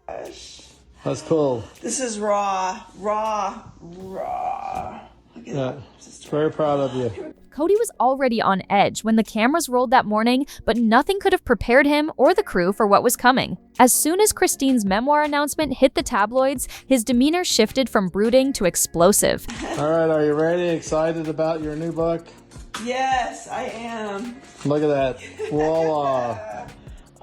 gosh. That's cool. This is raw. Yeah, very proud of you. Kody was already on edge when the cameras rolled that morning, but nothing could have prepared him or the crew for what was coming. As soon as Christine's memoir announcement hit the tabloids, his demeanor shifted from brooding to explosive. All right, are you ready? Excited about your new book? Yes, I am. Look at that. Voila.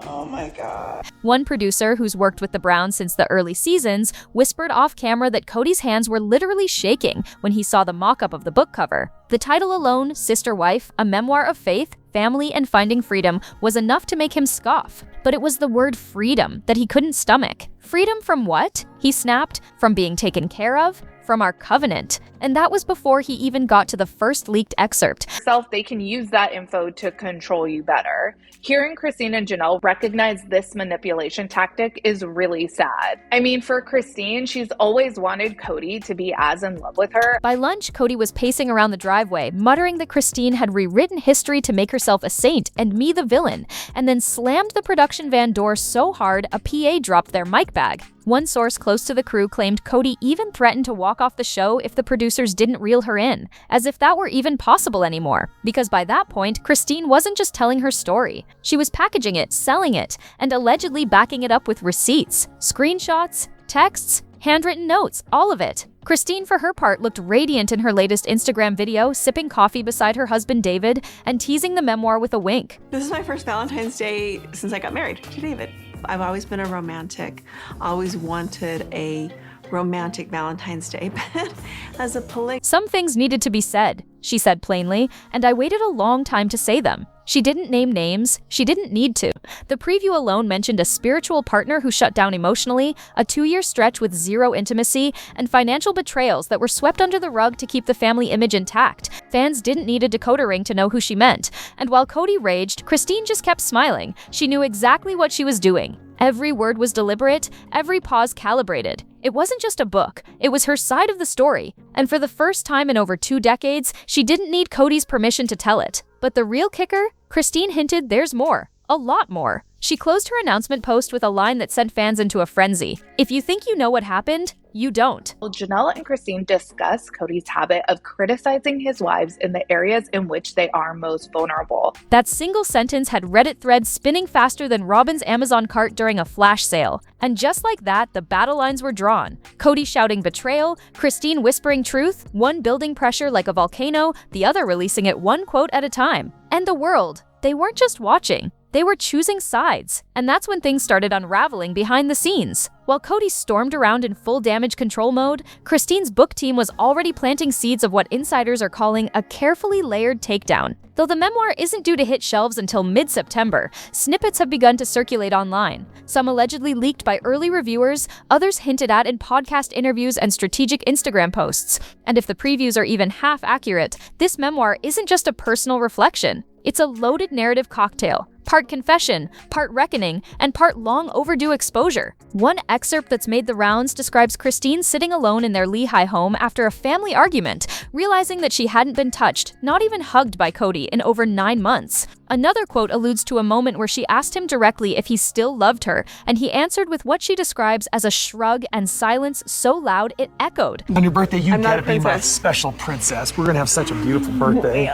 Oh my God. One producer who's worked with the Browns since the early seasons whispered off camera that Kody's hands were literally shaking when he saw the mock-up of the book cover. The title alone, Sister Wife, A Memoir of Faith, Family, and Finding Freedom, was enough to make him scoff. But it was the word freedom that he couldn't stomach. Freedom from what? He snapped. From being taken care of? From our covenant. And that was before he even got to the first leaked excerpt. They can use that info to control you better. Hearing Christine and Janelle recognize this manipulation tactic is really sad. I mean, for Christine, she's always wanted Kody to be as in love with her. By lunch, Kody was pacing around the driveway, muttering that Christine had rewritten history to make herself a saint and me the villain, and then slammed the production van door so hard a PA dropped their mic bag. One source close to the crew claimed Kody even threatened to walk off the show if the producers didn't reel her in, as if that were even possible anymore. Because by that point, Christine wasn't just telling her story. She was packaging it, selling it, and allegedly backing it up with receipts, screenshots, texts, handwritten notes, all of it. Christine, for her part, looked radiant in her latest Instagram video, sipping coffee beside her husband David and teasing the memoir with a wink. This is my first Valentine's Day since I got married to David. I've always been a romantic, always wanted a romantic Valentine's Day, but as a Some things needed to be said, she said plainly, and I waited a long time to say them. She didn't name names. She didn't need to. The preview alone mentioned a spiritual partner who shut down emotionally, a 2-year stretch with zero intimacy, and financial betrayals that were swept under the rug to keep the family image intact. Fans didn't need a decoder ring to know who she meant. And while Kody raged, Christine just kept smiling. She knew exactly what she was doing. Every word was deliberate, every pause calibrated. It wasn't just a book, it was her side of the story. And for the first time in over 2 decades, she didn't need Kody's permission to tell it. But the real kicker? Christine hinted there's more. A lot more. She closed her announcement post with a line that sent fans into a frenzy. If you think you know what happened, you don't. Janelle and Christine discuss Kody's habit of criticizing his wives in the areas in which they are most vulnerable. That single sentence had Reddit threads spinning faster than Robin's Amazon cart during a flash sale. And just like that, the battle lines were drawn. Kody shouting betrayal, Christine whispering truth, one building pressure like a volcano, the other releasing it one quote at a time. And the world, they weren't just watching. They were choosing sides, and that's when things started unraveling behind the scenes. While Kody stormed around in full damage control mode, Christine's book team was already planting seeds of what insiders are calling a carefully layered takedown. Though the memoir isn't due to hit shelves until mid-September, snippets have begun to circulate online. Some allegedly leaked by early reviewers, others hinted at in podcast interviews and strategic Instagram posts. And if the previews are even half accurate, this memoir isn't just a personal reflection. It's a loaded narrative cocktail. Part confession, part reckoning, and part long overdue exposure. One excerpt that's made the rounds describes Christine sitting alone in their Lehigh home after a family argument, realizing that she hadn't been touched, not even hugged by Kody in over 9 months. Another quote alludes to a moment where she asked him directly if he still loved her, and he answered with what she describes as a shrug and silence so loud it echoed. On your birthday, you gotta be my special princess. We're gonna have such a beautiful birthday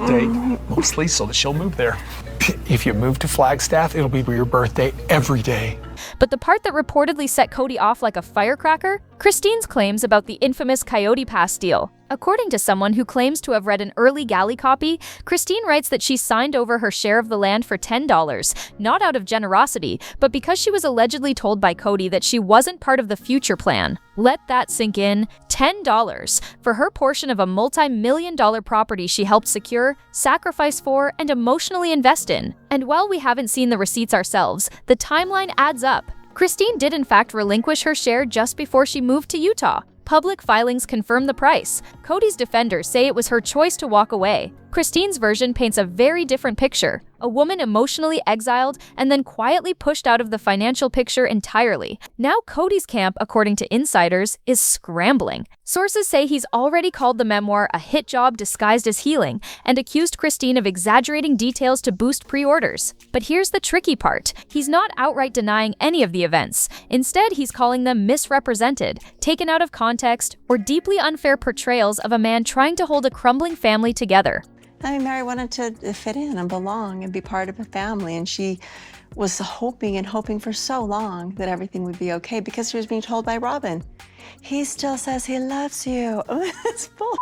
date, mostly so that she'll move there. If you move to Flagstaff, it'll be your birthday every day. But the part that reportedly set Kody off like a firecracker? Christine's claims about the infamous Coyote Pass deal. According to someone who claims to have read an early galley copy, Christine writes that she signed over her share of the land for $10, not out of generosity, but because she was allegedly told by Kody that she wasn't part of the future plan. Let that sink in. $10 for her portion of a multi-million-dollar property she helped secure, sacrifice for, and emotionally invest in. And while we haven't seen the receipts ourselves, the timeline adds up. Christine did in fact relinquish her share just before she moved to Utah. Public filings confirm the price. Kody's defenders say it was her choice to walk away. Christine's version paints a very different picture, a woman emotionally exiled and then quietly pushed out of the financial picture entirely. Now Kody's camp, according to insiders, is scrambling. Sources say he's already called the memoir a hit job disguised as healing and accused Christine of exaggerating details to boost pre-orders. But here's the tricky part. He's not outright denying any of the events. Instead, he's calling them misrepresented, taken out of context, or deeply unfair portrayals of a man trying to hold a crumbling family together. I mean, Mary wanted to fit in and belong and be part of a family, and she was hoping and hoping for so long that everything would be okay because she was being told by Robin, he still says he loves you. It's bull.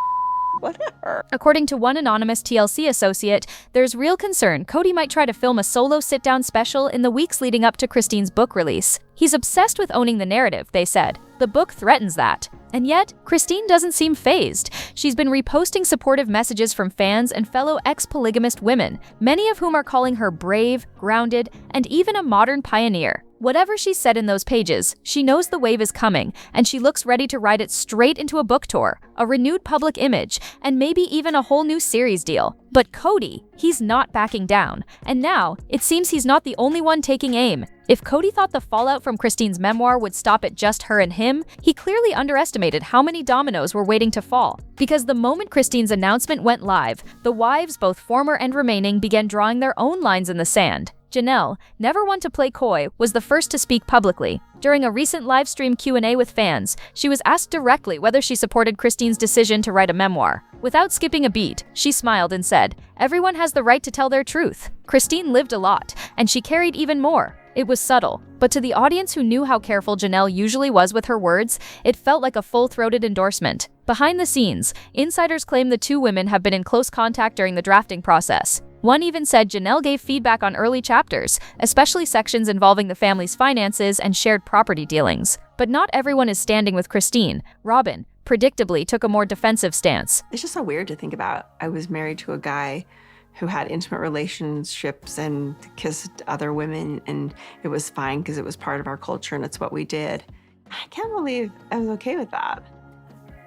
Whatever. According to one anonymous TLC associate, there's real concern Kody might try to film a solo sit-down special in the weeks leading up to Christine's book release. He's obsessed with owning the narrative, they said. The book threatens that. And yet, Christine doesn't seem fazed. She's been reposting supportive messages from fans and fellow ex-polygamist women, many of whom are calling her brave, grounded, and even a modern pioneer. Whatever she said in those pages, she knows the wave is coming, and she looks ready to ride it straight into a book tour, a renewed public image, and maybe even a whole new series deal. But Kody, he's not backing down. And now, it seems he's not the only one taking aim. If Kody thought the fallout from Christine's memoir would stop at just her and him, he clearly underestimated how many dominoes were waiting to fall. Because the moment Christine's announcement went live, the wives, both former and remaining, began drawing their own lines in the sand. Janelle, never one to play coy, was the first to speak publicly. During a recent livestream Q&A with fans, she was asked directly whether she supported Christine's decision to write a memoir. Without skipping a beat, she smiled and said, "Everyone has the right to tell their truth." Christine lived a lot, and she carried even more. It was subtle, but to the audience who knew how careful Janelle usually was with her words, it felt like a full-throated endorsement. Behind the scenes, insiders claim the two women have been in close contact during the drafting process. One even said Janelle gave feedback on early chapters, especially sections involving the family's finances and shared property dealings. But not everyone is standing with Christine. Robin, predictably, took a more defensive stance. It's just so weird to think about. I was married to a guy who had intimate relationships and kissed other women, and it was fine because it was part of our culture and it's what we did. I can't believe I was okay with that.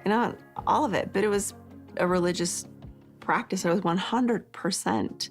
You know, all of it, but it was a religious practice. I was 100%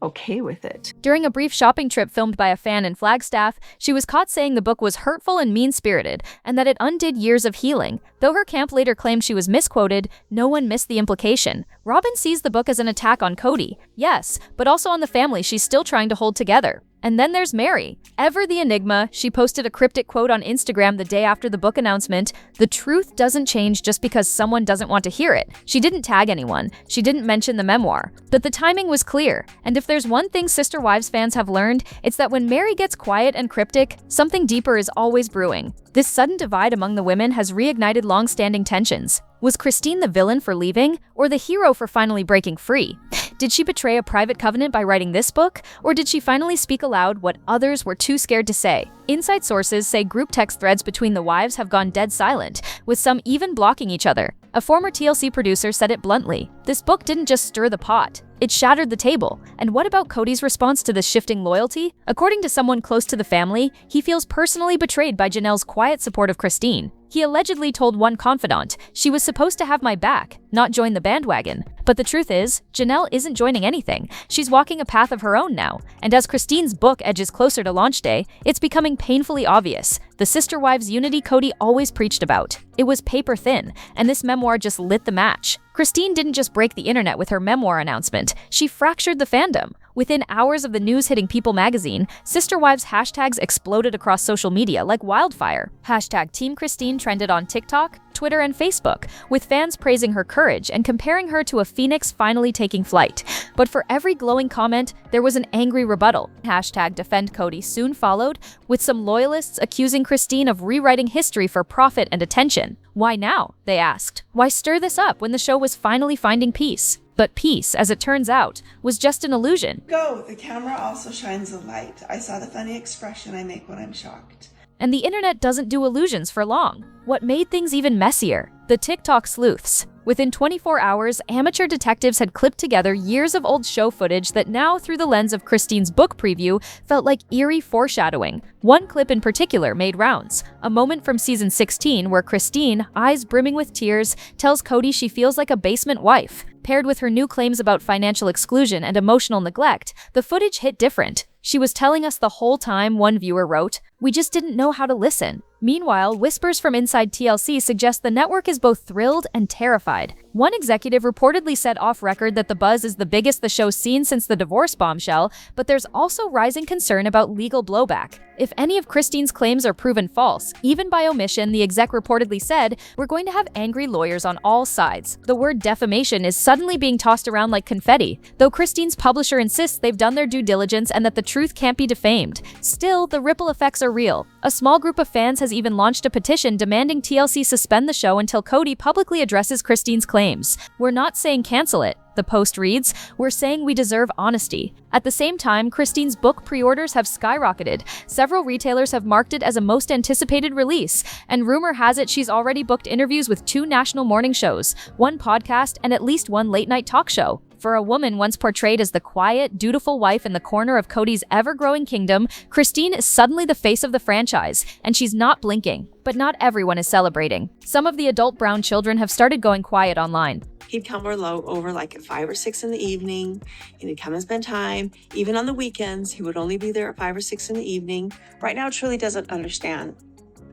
okay with it. During a brief shopping trip filmed by a fan in Flagstaff, she was caught saying the book was hurtful and mean-spirited, and that it undid years of healing. Though her camp later claimed she was misquoted, no one missed the implication. Robin sees the book as an attack on Kody. Yes, but also on the family she's still trying to hold together. And then there's Mary. Ever the enigma, she posted a cryptic quote on Instagram the day after the book announcement. The truth doesn't change just because someone doesn't want to hear it. She didn't tag anyone. She didn't mention the memoir. But the timing was clear. And if there's one thing Sister Wives fans have learned, it's that when Mary gets quiet and cryptic, something deeper is always brewing. This sudden divide among the women has reignited long-standing tensions. Was Christine the villain for leaving, or the hero for finally breaking free? Did she betray a private covenant by writing this book, or did she finally speak aloud what others were too scared to say? Inside sources say group text threads between the wives have gone dead silent, with some even blocking each other. A former TLC producer said it bluntly. This book didn't just stir the pot, it shattered the table. And what about Kody's response to this shifting loyalty? According to someone close to the family, he feels personally betrayed by Janelle's quiet support of Christine. He allegedly told one confidant, "She was supposed to have my back, not join the bandwagon." But the truth is, Janelle isn't joining anything. She's walking a path of her own now. And as Christine's book edges closer to launch day, it's becoming painfully obvious. The sister wives' unity Kody always preached about. It was paper thin, and this memoir just lit the match. Christine didn't just break the internet with her memoir announcement, she fractured the fandom. Within hours of the news hitting People magazine, Sister Wives hashtags exploded across social media like wildfire. Hashtag Team Christine trended on TikTok, Twitter, and Facebook, with fans praising her courage and comparing her to a phoenix finally taking flight. But for every glowing comment, there was an angry rebuttal. Hashtag Defend Kody soon followed, with some loyalists accusing Christine of rewriting history for profit and attention. Why now? They asked. Why stir this up when the show was finally finding peace? But peace, as it turns out, was just an illusion. Go! The camera also shines a light. I saw the funny expression I make when I'm shocked. And the internet doesn't do illusions for long. What made things even messier? The TikTok sleuths. Within 24 hours, amateur detectives had clipped together years of old show footage that now, through the lens of Christine's book preview, felt like eerie foreshadowing. One clip in particular made rounds, a moment from season 16 where Christine, eyes brimming with tears, tells Kody she feels like a basement wife. Paired with her new claims about financial exclusion and emotional neglect, the footage hit different. She was telling us the whole time, one viewer wrote, "We just didn't know how to listen." Meanwhile, whispers from inside TLC suggest the network is both thrilled and terrified. One executive reportedly said off-record that the buzz is the biggest the show's seen since the divorce bombshell, but there's also rising concern about legal blowback. If any of Christine's claims are proven false, even by omission, the exec reportedly said, "We're going to have angry lawyers on all sides." The word defamation is suddenly being tossed around like confetti, though Christine's publisher insists they've done their due diligence and that the truth can't be defamed. Still, the ripple effects are real. A small group of fans has even launched a petition demanding TLC suspend the show until Kody publicly addresses Christine's claims. "We're not saying cancel it," the post reads, "we're saying we deserve honesty." At the same time, Christine's book pre-orders have skyrocketed. Several retailers have marked it as a most anticipated release, and rumor has it she's already booked interviews with 2 national morning shows, 1 podcast, and at least 1 late-night talk show. For a woman once portrayed as the quiet, dutiful wife in the corner of Kody's ever-growing kingdom, Christine is suddenly the face of the franchise, and she's not blinking. But not everyone is celebrating. Some of the adult brown children have started going quiet online. He'd come over like at 5 or 6 in the evening, and he'd come and spend time. Even on the weekends, he would only be there at 5 or 6 in the evening. Right now, Truly doesn't understand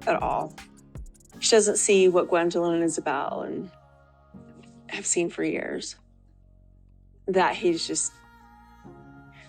at all. She doesn't see what Gwendolyn is about and have seen for years. That he's just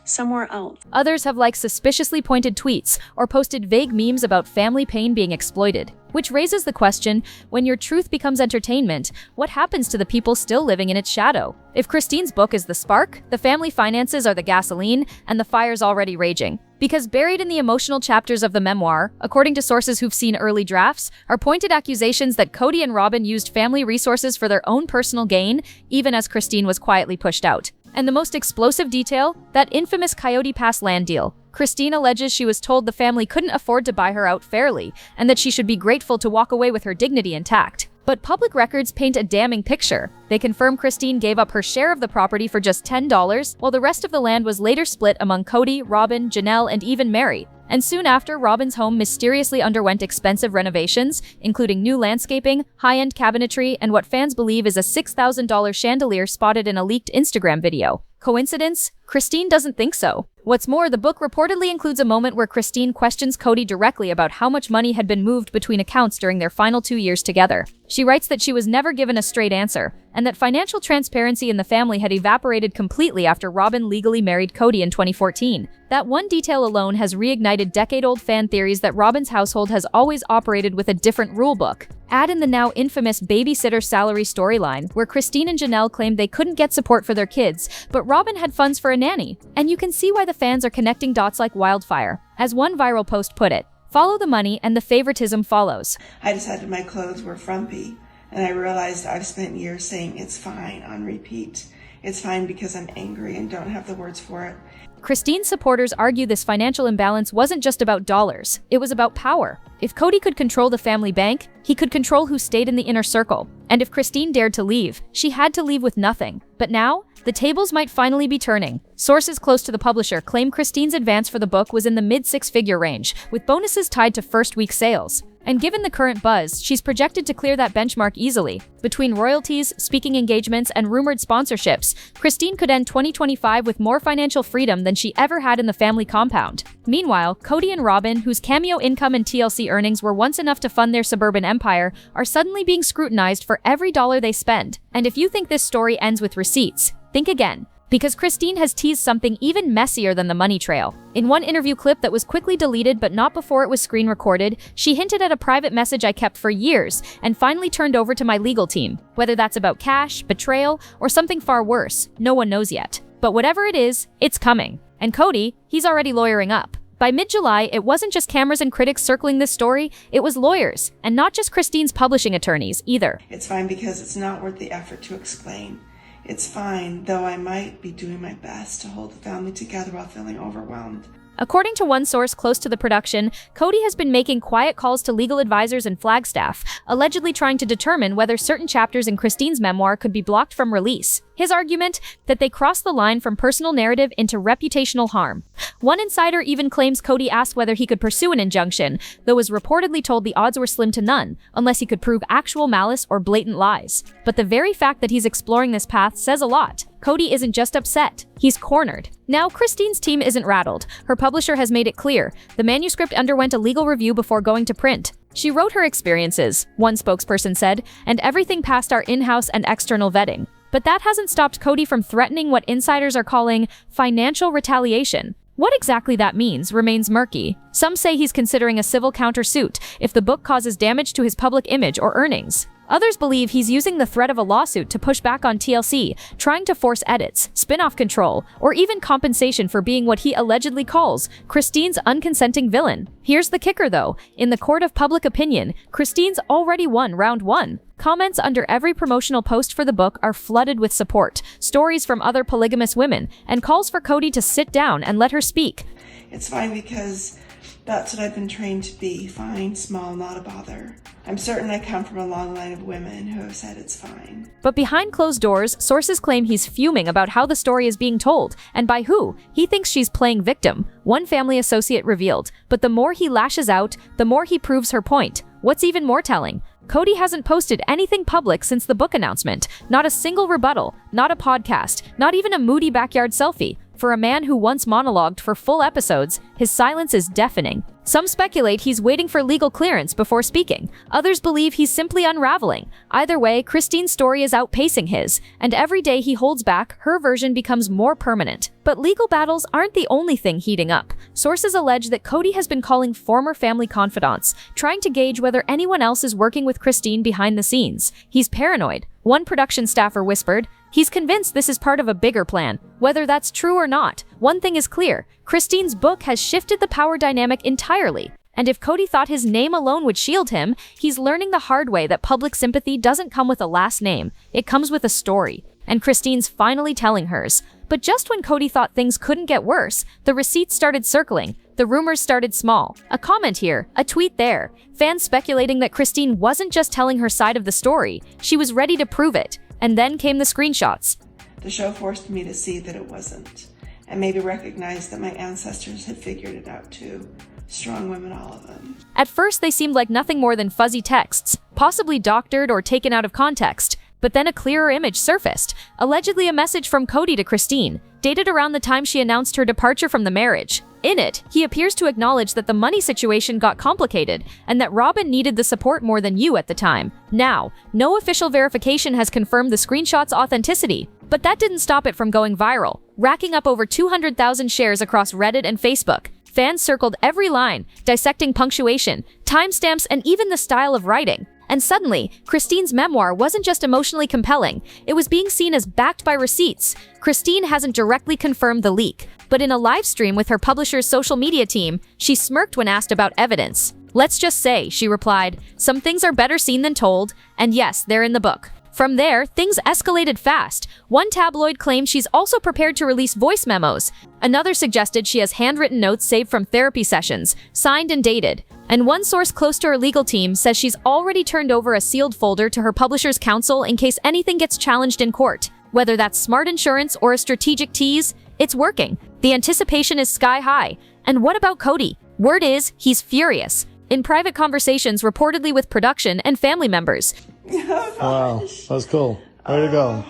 somewhere else. Others have liked suspiciously pointed tweets or posted vague memes about family pain being exploited. Which raises the question, when your truth becomes entertainment, what happens to the people still living in its shadow? If Christine's book is the spark, the family finances are the gasoline, and the fire's already raging. Because buried in the emotional chapters of the memoir, according to sources who've seen early drafts, are pointed accusations that Kody and Robin used family resources for their own personal gain, even as Christine was quietly pushed out. And the most explosive detail, that infamous Coyote Pass land deal. Christine alleges she was told the family couldn't afford to buy her out fairly, and that she should be grateful to walk away with her dignity intact. But public records paint a damning picture. They confirm Christine gave up her share of the property for just $10, while the rest of the land was later split among Kody, Robin, Janelle, and even Mary. And soon after, Robin's home mysteriously underwent expensive renovations, including new landscaping, high-end cabinetry, and what fans believe is a $6,000 chandelier spotted in a leaked Instagram video. Coincidence? Christine doesn't think so. What's more, the book reportedly includes a moment where Christine questions Kody directly about how much money had been moved between accounts during their final 2 years together. She writes that she was never given a straight answer, and that financial transparency in the family had evaporated completely after Robin legally married Kody in 2014. That one detail alone has reignited decade-old fan theories that Robin's household has always operated with a different rulebook. Add in the now infamous babysitter salary storyline, where Christine and Janelle claimed they couldn't get support for their kids, but Robin had funds for a nanny. And you can see why the fans are connecting dots like wildfire. As one viral post put it, follow the money and the favoritism follows. I decided my clothes were frumpy, and I realized I've spent years saying it's fine on repeat. It's fine because I'm angry and don't have the words for it. Christine's supporters argue this financial imbalance wasn't just about dollars, it was about power. If Kody could control the family bank, he could control who stayed in the inner circle. And if Christine dared to leave, she had to leave with nothing. But now, the tables might finally be turning. Sources close to the publisher claim Christine's advance for the book was in the mid-6-figure range, with bonuses tied to first-week sales. And given the current buzz, she's projected to clear that benchmark easily. Between royalties, speaking engagements, and rumored sponsorships, Christine could end 2025 with more financial freedom than she ever had in the family compound. Meanwhile, Kody and Robin, whose cameo income and TLC earnings were once enough to fund their suburban empire, are suddenly being scrutinized for every dollar they spend. And if you think this story ends with receipts, think again. Because Christine has teased something even messier than the money trail. In one interview clip that was quickly deleted but not before it was screen recorded, she hinted at a private message I kept for years and finally turned over to my legal team. Whether that's about cash, betrayal, or something far worse, no one knows yet. But whatever it is, it's coming. And Kody, he's already lawyering up. By mid-July, it wasn't just cameras and critics circling this story, it was lawyers, and not just Christine's publishing attorneys, either. It's fine because it's not worth the effort to explain. It's fine, though I might be doing my best to hold the family together while feeling overwhelmed. According to one source close to the production, Kody has been making quiet calls to legal advisors and Flagstaff, allegedly trying to determine whether certain chapters in Christine's memoir could be blocked from release. His argument? That they cross the line from personal narrative into reputational harm. One insider even claims Kody asked whether he could pursue an injunction, though was reportedly told the odds were slim to none, unless he could prove actual malice or blatant lies. But the very fact that he's exploring this path says a lot. Kody isn't just upset, he's cornered. Now, Christine's team isn't rattled. Her publisher has made it clear. The manuscript underwent a legal review before going to print. She wrote her experiences, one spokesperson said, and everything passed our in-house and external vetting. But that hasn't stopped Kody from threatening what insiders are calling financial retaliation. What exactly that means remains murky. Some say he's considering a civil countersuit if the book causes damage to his public image or earnings. Others believe he's using the threat of a lawsuit to push back on TLC, trying to force edits, spin-off control, or even compensation for being what he allegedly calls Christine's unconsenting villain. Here's the kicker though. In the court of public opinion, Christine's already won round 1. Comments under every promotional post for the book are flooded with support, stories from other polygamous women, and calls for Kody to sit down and let her speak. It's fine because that's what I've been trained to be. Fine, small, not a bother. I'm certain I come from a long line of women who have said it's fine. But behind closed doors, sources claim he's fuming about how the story is being told, and by who. He thinks she's playing victim, one family associate revealed. But the more he lashes out, the more he proves her point. What's even more telling? Kody hasn't posted anything public since the book announcement. Not a single rebuttal, not a podcast, not even a moody backyard selfie. For a man who once monologued for full episodes, his silence is deafening. Some speculate he's waiting for legal clearance before speaking. Others believe he's simply unraveling. Either way, Christine's story is outpacing his, and every day he holds back, her version becomes more permanent. But legal battles aren't the only thing heating up. Sources allege that Kody has been calling former family confidants, trying to gauge whether anyone else is working with Christine behind the scenes. He's paranoid. One production staffer whispered, he's convinced this is part of a bigger plan. Whether that's true or not, one thing is clear. Christine's book has shifted the power dynamic entirely. And if Kody thought his name alone would shield him, he's learning the hard way that public sympathy doesn't come with a last name. It comes with a story. And Christine's finally telling hers. But just when Kody thought things couldn't get worse, the receipts started circling. The rumors started small. A comment here, a tweet there. Fans speculating that Christine wasn't just telling her side of the story, she was ready to prove it. And then came the screenshots. The show forced me to see that it wasn't, and maybe recognize that my ancestors had figured it out too. Strong women, all of them. At first, they seemed like nothing more than fuzzy texts, possibly doctored or taken out of context. But then a clearer image surfaced, allegedly a message from Kody to Christine, dated around the time she announced her departure from the marriage. In it, he appears to acknowledge that the money situation got complicated and that Robin needed the support more than you at the time. Now, no official verification has confirmed the screenshot's authenticity, but that didn't stop it from going viral, racking up over 200,000 shares across Reddit and Facebook. Fans circled every line, dissecting punctuation, timestamps, and even the style of writing. And suddenly, Christine's memoir wasn't just emotionally compelling, it was being seen as backed by receipts. Christine hasn't directly confirmed the leak, but in a live stream with her publisher's social media team, she smirked when asked about evidence. Let's just say, she replied, some things are better seen than told, and yes, they're in the book. From there, things escalated fast. One tabloid claimed she's also prepared to release voice memos. Another suggested she has handwritten notes saved from therapy sessions, signed and dated. And one source close to her legal team says she's already turned over a sealed folder to her publisher's counsel in case anything gets challenged in court. Whether that's smart insurance or a strategic tease, it's working. The anticipation is sky high. And what about Kody? Word is, he's furious. In private conversations reportedly with production and family members. Oh, Wow, that was cool. Way to go.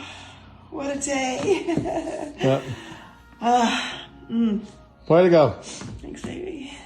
What a day. Yeah. Way to go. Thanks, baby.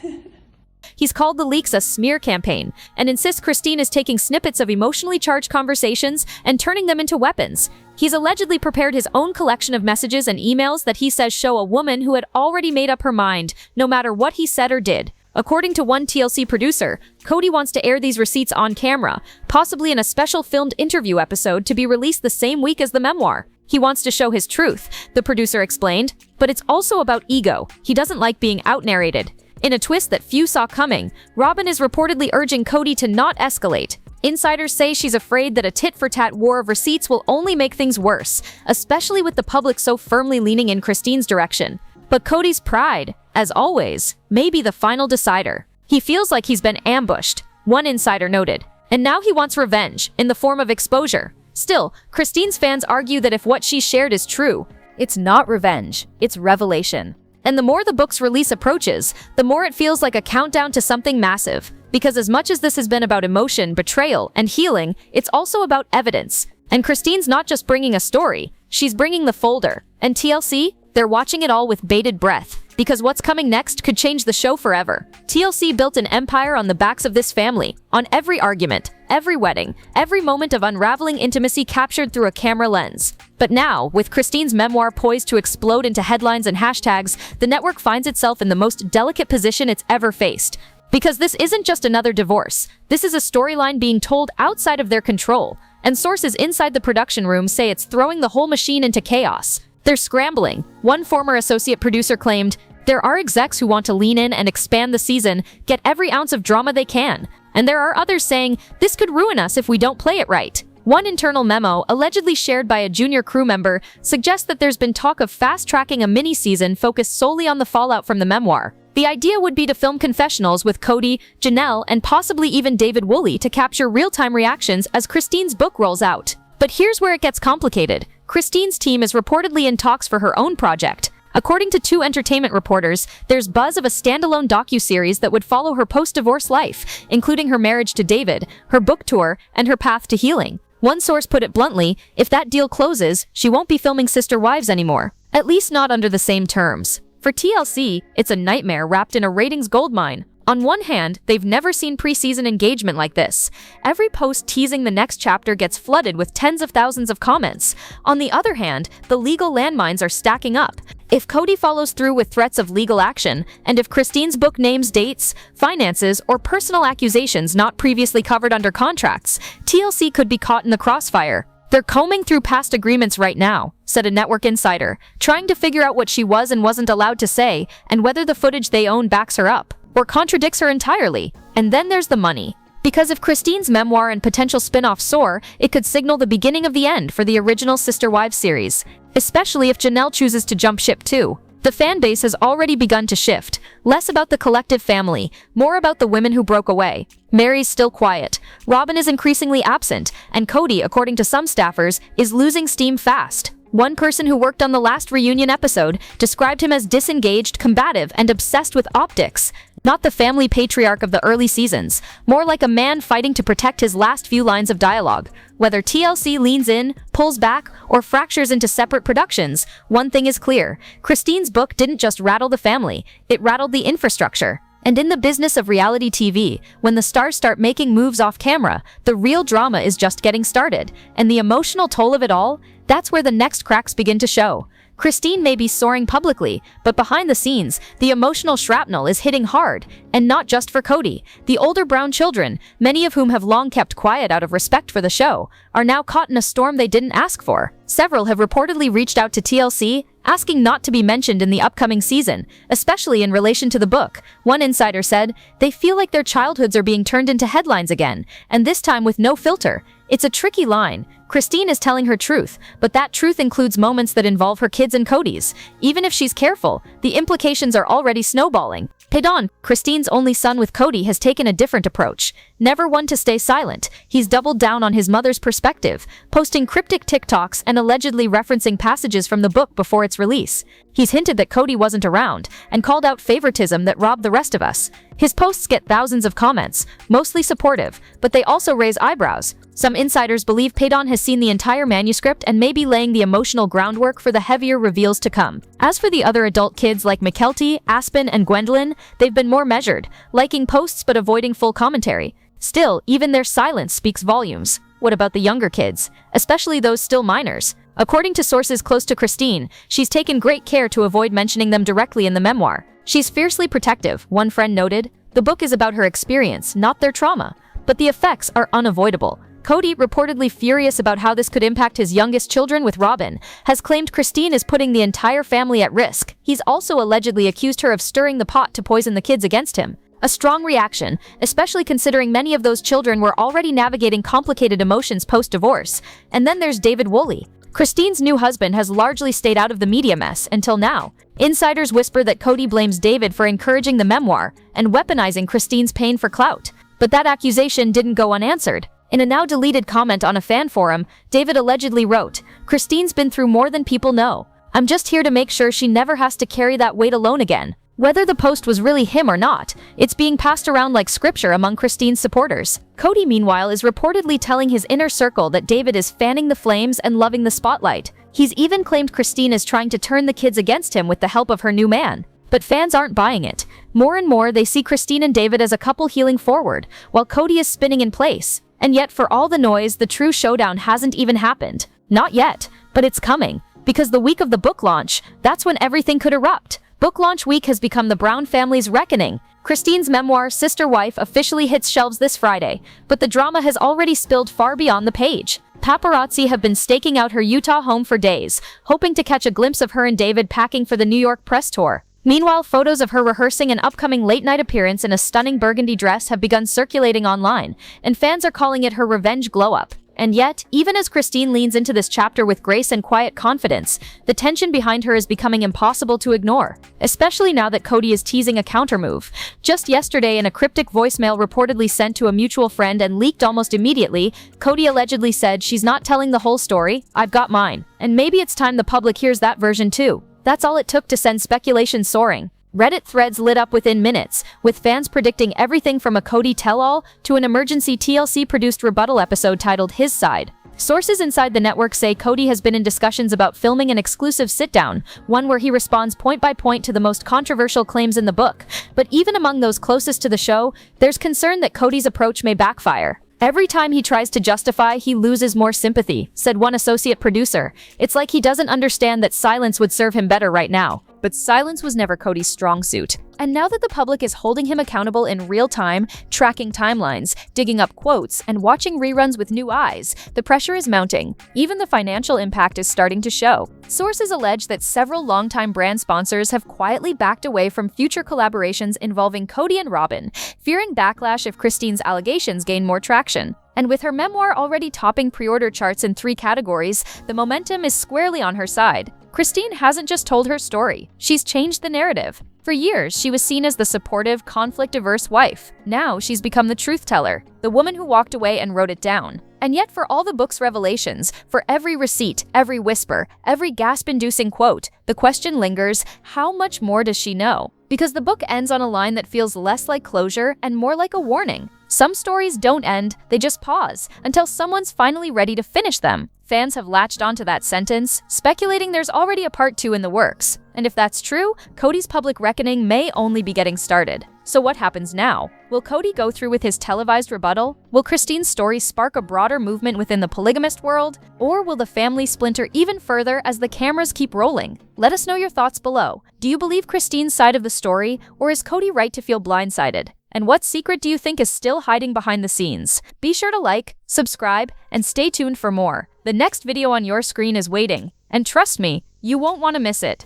He's called the leaks a smear campaign and insists Christine is taking snippets of emotionally charged conversations and turning them into weapons. He's allegedly prepared his own collection of messages and emails that he says show a woman who had already made up her mind, no matter what he said or did. According to one TLC producer, Kody wants to air these receipts on camera, possibly in a special filmed interview episode to be released the same week as the memoir. He wants to show his truth, the producer explained, but it's also about ego. He doesn't like being out-narrated. In a twist that few saw coming, Robin is reportedly urging Kody to not escalate. Insiders say she's afraid that a tit-for-tat war of receipts will only make things worse, especially with the public so firmly leaning in Christine's direction. But Kody's pride, as always, may be the final decider. He feels like he's been ambushed, one insider noted, and now he wants revenge in the form of exposure. Still, Christine's fans argue that if what she shared is true, it's not revenge, it's revelation. And the more the book's release approaches, the more it feels like a countdown to something massive. Because as much as this has been about emotion, betrayal, and healing, it's also about evidence. And Christine's not just bringing a story, she's bringing the folder. And TLC, they're watching it all with bated breath. Because what's coming next could change the show forever. TLC built an empire on the backs of this family, on every argument, every wedding, every moment of unraveling intimacy captured through a camera lens. But now, with Christine's memoir poised to explode into headlines and hashtags, the network finds itself in the most delicate position it's ever faced. Because this isn't just another divorce, this is a storyline being told outside of their control. And sources inside the production room say it's throwing the whole machine into chaos. They're scrambling. One former associate producer claimed, "There are execs who want to lean in and expand the season, get every ounce of drama they can." And there are others saying, "This could ruin us if we don't play it right." One internal memo, allegedly shared by a junior crew member, suggests that there's been talk of fast-tracking a mini-season focused solely on the fallout from the memoir. The idea would be to film confessionals with Kody, Janelle, and possibly even David Woolley to capture real-time reactions as Christine's book rolls out. But here's where it gets complicated. Christine's team is reportedly in talks for her own project. According to two entertainment reporters, there's buzz of a standalone docuseries that would follow her post-divorce life, including her marriage to David, her book tour, and her path to healing. One source put it bluntly, if that deal closes, she won't be filming Sister Wives anymore. At least not under the same terms. For TLC, it's a nightmare wrapped in a ratings goldmine. On one hand, they've never seen pre-season engagement like this. Every post teasing the next chapter gets flooded with tens of thousands of comments. On the other hand, the legal landmines are stacking up. If Kody follows through with threats of legal action, and if Christine's book names dates, finances, or personal accusations not previously covered under contracts, TLC could be caught in the crossfire. "They're combing through past agreements right now," said a network insider, trying to figure out what she was and wasn't allowed to say, and whether the footage they own backs her up, or contradicts her entirely. And then there's the money. Because if Christine's memoir and potential spin-off soar, it could signal the beginning of the end for the original Sister Wives series, especially if Janelle chooses to jump ship too. The fan base has already begun to shift, less about the collective family, more about the women who broke away. Mary's still quiet, Robin is increasingly absent, and Kody, according to some staffers, is losing steam fast. One person who worked on the last reunion episode described him as disengaged, combative, and obsessed with optics. Not the family patriarch of the early seasons, more like a man fighting to protect his last few lines of dialogue. Whether TLC leans in, pulls back, or fractures into separate productions, one thing is clear. Christine's book didn't just rattle the family, it rattled the infrastructure. And in the business of reality TV, when the stars start making moves off camera, the real drama is just getting started. And the emotional toll of it all, that's where the next cracks begin to show. Christine may be soaring publicly, but behind the scenes, the emotional shrapnel is hitting hard, and not just for Kody. The older Brown children, many of whom have long kept quiet out of respect for the show, are now caught in a storm they didn't ask for. Several have reportedly reached out to TLC, asking not to be mentioned in the upcoming season, especially in relation to the book. One insider said, they feel like their childhoods are being turned into headlines again, and this time with no filter. It's a tricky line. Christine is telling her truth, but that truth includes moments that involve her kids and Kody's. Even if she's careful, the implications are already snowballing. Pedon, Christine's only son with Kody, has taken a different approach. Never one to stay silent, he's doubled down on his mother's perspective, posting cryptic TikToks and allegedly referencing passages from the book before its release. He's hinted that Kody wasn't around, and called out favoritism that robbed the rest of us. His posts get thousands of comments, mostly supportive, but they also raise eyebrows. Some insiders believe Pedon has seen the entire manuscript and may be laying the emotional groundwork for the heavier reveals to come. As for the other adult kids like Mykelti, Aspen, and Gwendolyn, they've been more measured, liking posts but avoiding full commentary. Still, even their silence speaks volumes. What about the younger kids, especially those still minors? According to sources close to Christine, she's taken great care to avoid mentioning them directly in the memoir. She's fiercely protective, one friend noted. The book is about her experience, not their trauma. But the effects are unavoidable. Kody, reportedly furious about how this could impact his youngest children with Robin, has claimed Christine is putting the entire family at risk. He's also allegedly accused her of stirring the pot to poison the kids against him. A strong reaction, especially considering many of those children were already navigating complicated emotions post-divorce. And then there's David Woolley. Christine's new husband has largely stayed out of the media mess until now. Insiders whisper that Kody blames David for encouraging the memoir and weaponizing Christine's pain for clout. But that accusation didn't go unanswered. In a now-deleted comment on a fan forum, David allegedly wrote, "Christine's been through more than people know. I'm just here to make sure she never has to carry that weight alone again." Whether the post was really him or not, it's being passed around like scripture among Christine's supporters. Kody, meanwhile, is reportedly telling his inner circle that David is fanning the flames and loving the spotlight. He's even claimed Christine is trying to turn the kids against him with the help of her new man. But fans aren't buying it. More and more, they see Christine and David as a couple healing forward, while Kody is spinning in place. And yet, for all the noise, the true showdown hasn't even happened. Not yet, but it's coming. Because the week of the book launch, that's when everything could erupt. Book launch week has become the Brown family's reckoning. Christine's memoir, Sister Wife, officially hits shelves this Friday, but the drama has already spilled far beyond the page. Paparazzi have been staking out her Utah home for days, hoping to catch a glimpse of her and David packing for the New York press tour. Meanwhile, photos of her rehearsing an upcoming late-night appearance in a stunning burgundy dress have begun circulating online, and fans are calling it her revenge glow-up. And yet, even as Christine leans into this chapter with grace and quiet confidence, the tension behind her is becoming impossible to ignore, especially now that Kody is teasing a countermove. Just yesterday, in a cryptic voicemail reportedly sent to a mutual friend and leaked almost immediately, Kody allegedly said, "She's not telling the whole story, I've got mine." And maybe it's time the public hears that version too. That's all it took to send speculation soaring. Reddit threads lit up within minutes, with fans predicting everything from a Kody tell-all to an emergency TLC-produced rebuttal episode titled His Side. Sources inside the network say Kody has been in discussions about filming an exclusive sit-down, one where he responds point by point to the most controversial claims in the book. But even among those closest to the show, there's concern that Kody's approach may backfire. "Every time he tries to justify, he loses more sympathy," said one associate producer. "It's like he doesn't understand that silence would serve him better right now." But silence was never Kody's strong suit. And now that the public is holding him accountable in real time, tracking timelines, digging up quotes, and watching reruns with new eyes, the pressure is mounting. Even the financial impact is starting to show. Sources allege that several longtime brand sponsors have quietly backed away from future collaborations involving Kody and Robin, fearing backlash if Christine's allegations gain more traction. And with her memoir already topping pre-order charts in 3 categories, the momentum is squarely on her side. Christine hasn't just told her story, she's changed the narrative. For years, she was seen as the supportive, conflict-averse wife. Now, she's become the truth teller, the woman who walked away and wrote it down. And yet, for all the book's revelations, for every receipt, every whisper, every gasp-inducing quote, the question lingers, how much more does she know? Because the book ends on a line that feels less like closure and more like a warning. Some stories don't end, they just pause, until someone's finally ready to finish them. Fans have latched onto that sentence, speculating there's already a part 2 in the works. And if that's true, Kody's public reckoning may only be getting started. So what happens now? Will Kody go through with his televised rebuttal? Will Christine's story spark a broader movement within the polygamist world? Or will the family splinter even further as the cameras keep rolling? Let us know your thoughts below. Do you believe Christine's side of the story, or is Kody right to feel blindsided? And what secret do you think is still hiding behind the scenes? Be sure to like, subscribe, and stay tuned for more. The next video on your screen is waiting. And trust me, you won't want to miss it.